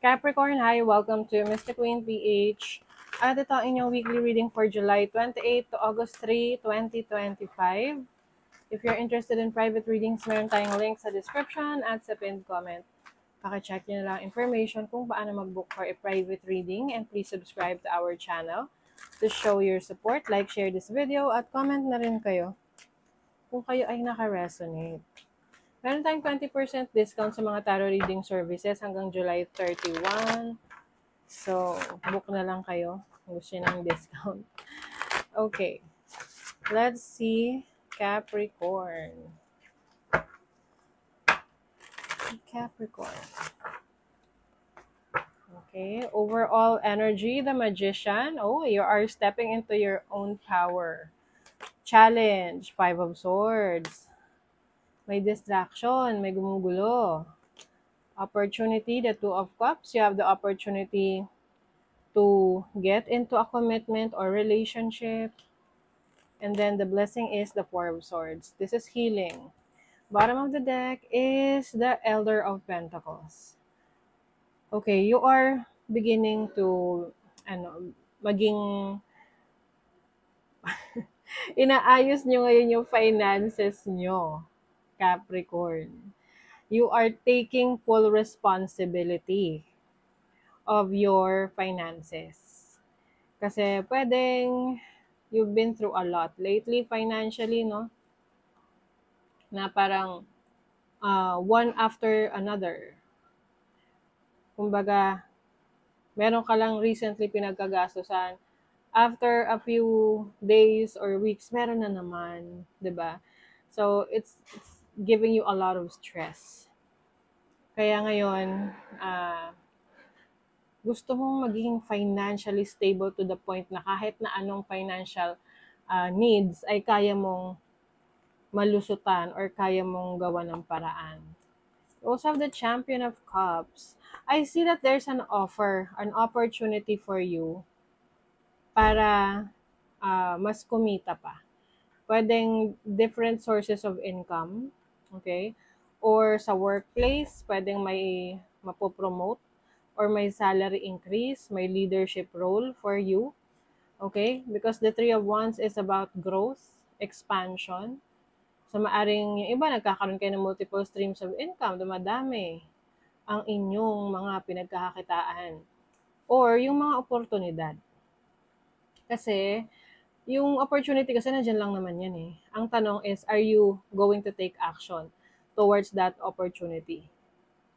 Capricorn, hi! Welcome to Mystic Queen PH. At ito ang inyong weekly reading for July 28 to August 3, 2025. If you're interested in private readings, meron tayong link sa description at sa pinned comment. Paki-check nyo na lang information kung paano mag-book for a private reading, and please subscribe to our channel to show your support. Like, share this video, at comment na rin kayo kung kayo ay naka-resonate. Meron tayong 20% discount sa mga tarot reading services hanggang July 31. So, book na lang kayo kung gusto nyo ng discount. Okay. Let's see Capricorn. Capricorn. Okay. Overall energy, the Magician. Oh, you are stepping into your own power. Challenge, 5 of Swords. May distraction, may gumugulo. Opportunity, the 2 of Cups. You have the opportunity to get into a commitment or relationship. And then the blessing is the 4 of Swords. This is healing. Bottom of the deck is the Elder of Pentacles. Okay, you are beginning to maging inaayos nyo ngayon yung finances nyo, Capricorn. You are taking full responsibility of your finances. Kasi pwedeng you've been through a lot lately financially, no? Na parang one after another. Kumbaga, meron ka lang recently pinagkagastusan. After a few days or weeks, meron na naman, 'di ba? So, it's giving you a lot of stress. Kaya ngayon, gusto mong maging financially stable to the point na kahit na anong financial needs ay kaya mong malusutan or kaya mong gawa ng paraan. Also have the Champion of Cups. I see that there's an offer, an opportunity for you para mas kumita pa. Pwedeng different sources of income, okay? Or sa workplace, pwedeng may mapopromote or may salary increase, may leadership role for you, okay? Because the 3 of Wands is about growth, expansion. So, maaring yung iba nagkakaroon kayo ng multiple streams of income, dumadami ang inyong mga pinagkakakitaan. Or yung mga oportunidad. Kasi, yung opportunity kasi nandiyan lang naman yan eh. Ang tanong is, are you going to take action towards that opportunity?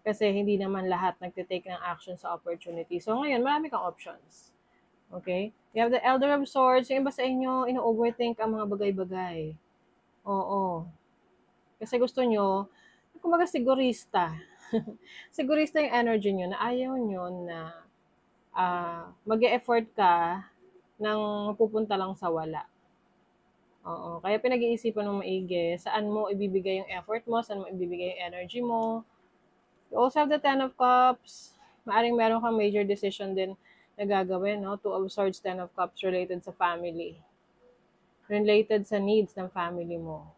Kasi hindi naman lahat nagtitake ng action sa opportunity. So ngayon, marami kang options. Okay? You have the Elder of Swords. Yung iba sa inyo, ino-overthink ang mga bagay-bagay. Oo. Kasi gusto nyo, kumbaga sigurista. Sigurista yung energy nyo na ayaw nyo na mag-e-effort ka nang pupunta lang sa wala. Oo. Kaya pinag-iisipan ng maigi, saan mo ibibigay yung effort mo, saan mo ibibigay yung energy mo. You also have the 10 of Cups. Maaring meron kang major decision din na gagawin, no? 2 of Swords, 10 of Cups related sa family. Related sa needs ng family mo.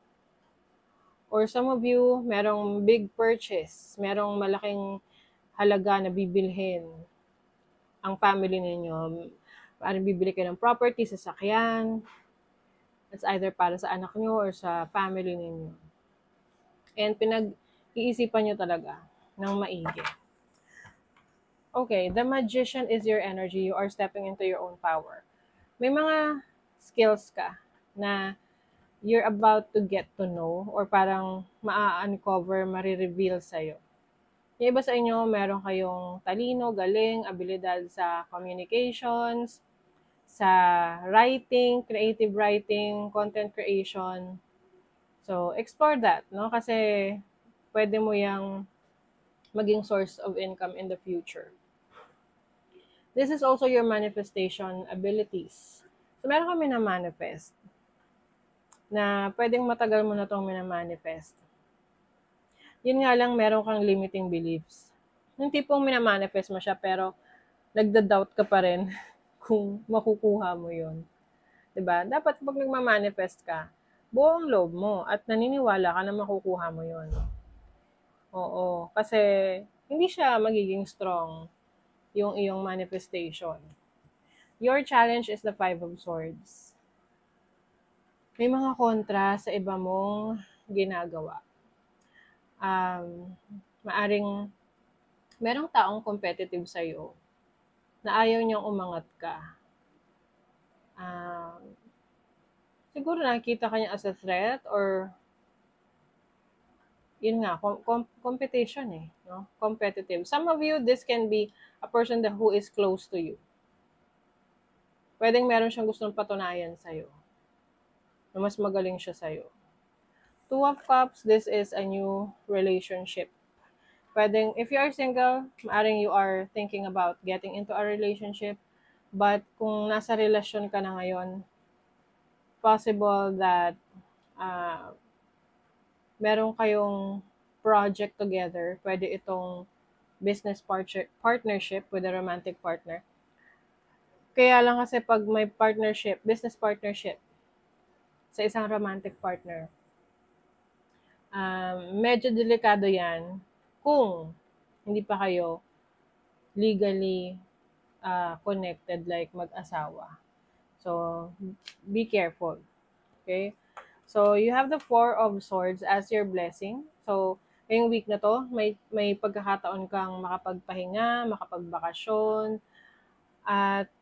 Or some of you, merong big purchase. Merong malaking halaga na bibilhin ang family ninyo. Maaring bibili kayo ng property, sasakyan. It's either para sa anak nyo or sa family ninyo. And pinag-iisipan nyo talaga ng maigi. Okay, the Magician is your energy. You are stepping into your own power. May mga skills ka na you're about to get to know or parang ma-uncover, marireveal sa'yo. Yung iba sa inyo, meron kayong talino, galing, abilidad sa communications, sa writing, creative writing, content creation. So, explore that, no? Kasi pwede mo yang maging source of income in the future. This is also your manifestation abilities. So, meron kami na manifest na pwedeng matagal mo na itong minamanifest. Yun nga lang, meron kang limiting beliefs. Yung tipong minamanifest mo siya, pero nagda-doubt ka pa rin kung makukuha mo yun. Diba? Dapat pag nagmamanifest ka, buong loob mo at naniniwala ka na makukuha mo yun. Oo. Kasi hindi siya magiging strong yung iyong manifestation. Your challenge is the Five of Swords. May mga kontra sa iba mong ginagawa. Maaring merong taong competitive sa'yo na ayaw niyang umangat ka. Siguro nakikita ka niya as a threat or yun nga, competition no? Competitive. Some of you, this can be a person who is close to you. Pwedeng meron siyang gustong patunayan sa'yo na mas magaling siya sa'yo. Two of Cups, this is a new relationship. Pwedeng, if you are single, maaring you are thinking about getting into a relationship, but kung nasa relasyon ka na ngayon, possible that meron kayong project together. Pwede itong business partnership with a romantic partner. Kaya lang kasi pag may partnership, business partnership sa isang romantic partner, medyo delikado yan kung hindi pa kayo legally connected like mag-asawa. So, be careful. Okay? So, you have the Four of Swords as your blessing. So, ngayong week na to, may pagkakataon kang makapagpahinga, makapagbakasyon, at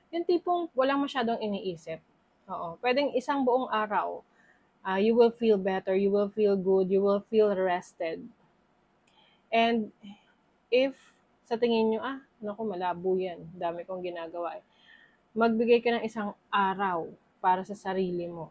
yung tipong walang masyadong iniisip. Oo. Pwedeng isang buong araw, you will feel better, you will feel good, you will feel rested. And if sa tingin nyo, naku, malabo yan, dami kong ginagawa magbigay ka ng isang araw para sa sarili mo.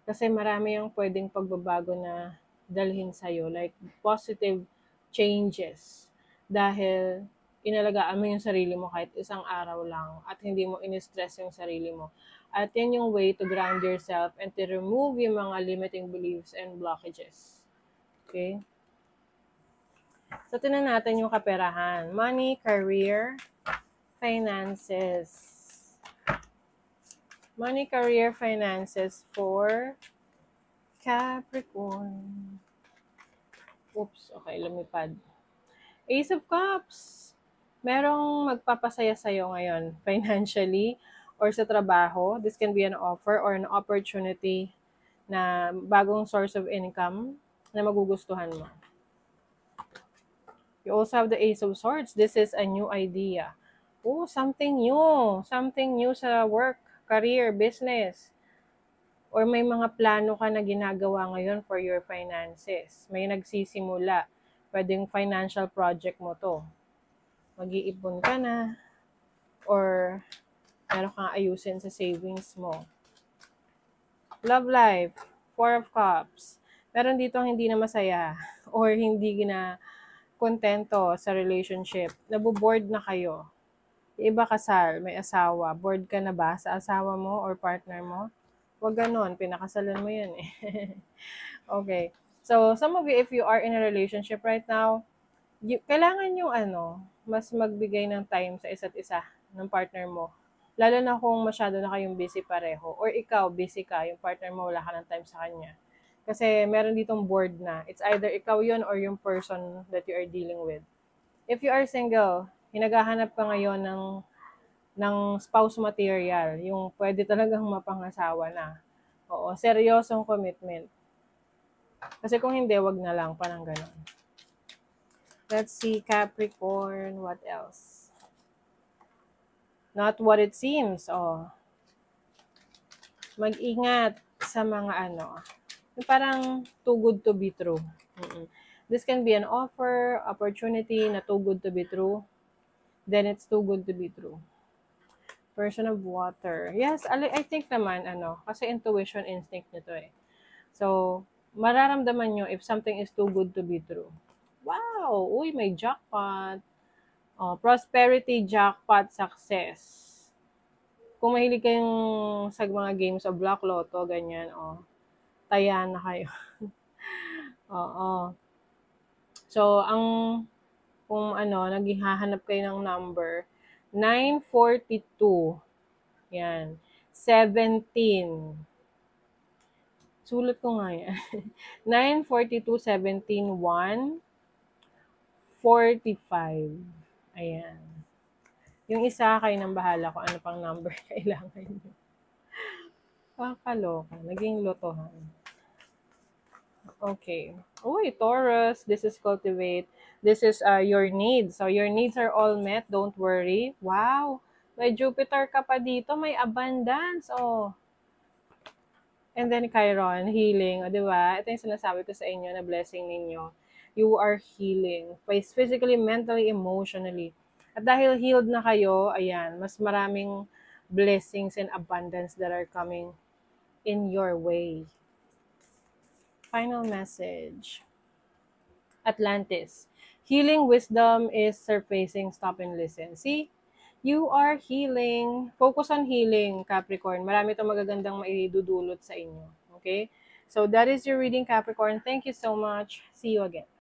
Kasi marami yung pwedeng pagbabago na dalhin sa'yo, like positive changes. Dahil inalagaan mo yung sarili mo kahit isang araw lang at hindi mo in-stress yung sarili mo. At yan yung way to ground yourself and to remove yung mga limiting beliefs and blockages. Okay? So, tingnan natin yung kaperahan. Money, career, finances. Money, career, finances for Capricorn. Oops, okay, lumipad. Ace of Cups. Merong magpapasaya sa'yo ngayon, financially or sa trabaho. This can be an offer or an opportunity na bagong source of income na magugustuhan mo. You also have the Ace of Swords. This is a new idea. Oh, something new. Something new sa work, career, business. Or may mga plano ka na ginagawa ngayon for your finances. May nagsisimula. Pwedeng financial project mo to. Mag-iipon ka na. Or meron kang ayusin sa savings mo. Love life. Four of Cups. Meron dito hindi na masaya. Or hindi na kontento sa relationship. Naboboard na kayo. Yung iba kasal, may asawa. Bored ka na ba sa asawa mo or partner mo? Huwag ganon, pinakasalan mo yan Okay. So, some of you, if you are in a relationship right now, kailangan yung mas magbigay ng time sa isa't isa ng partner mo. Lalo na kung masyado na kayong busy pareho. Or ikaw, busy ka, yung partner mo, wala ka ng time sa kanya. Kasi meron ditong bored na. It's either ikaw yun or yung person that you are dealing with. If you are single, hinagahanap ka ngayon ng spouse material, yung pwede talagang mapangasawa na. Oo, seryosong commitment. Kasi kung hindi, wag na lang, parang ganon. Let's see, Capricorn, what else? Not what it seems, Mag-ingat sa mga yung parang too good to be true. This can be an offer, opportunity na too good to be true. Then it's too good to be true. Person of water. Yes, I think naman, kasi intuition, instinct nito So, mararamdaman nyo if something is too good to be true. Wow! Uy, may jackpot. Prosperity, jackpot, success. Kung mahilig kayong sa mga games of Black Lotto, ganyan, taya na kayo. Oo. So, kung naghahanap kayo ng number, 942. Yan. 17. Sulat ko nga yan. 9, 42, 17, 1, 45. Ayan. Yung isa, kayo nang bahala kung ano pang number kailangan nyo. Kakaloka. Naging lotohan. Okay. Uy, Taurus, this is cultivate. This is your needs. So, your needs are all met. Don't worry. Wow. May Jupiter ka pa dito. May abundance. Oh. And then, Chiron, healing. O, diba? Ito yung sinasabi ko sa inyo na blessing ninyo. You are healing. Physically, mentally, emotionally. At dahil healed na kayo, ayan, mas maraming blessings and abundance that are coming in your way. Final message. Atlantis. Healing wisdom is surfacing. Stop and listen. See? You are healing. Focus on healing, Capricorn. Marami itong magagandang maidudulot sa inyo. Okay? So, that is your reading, Capricorn. Thank you so much. See you again.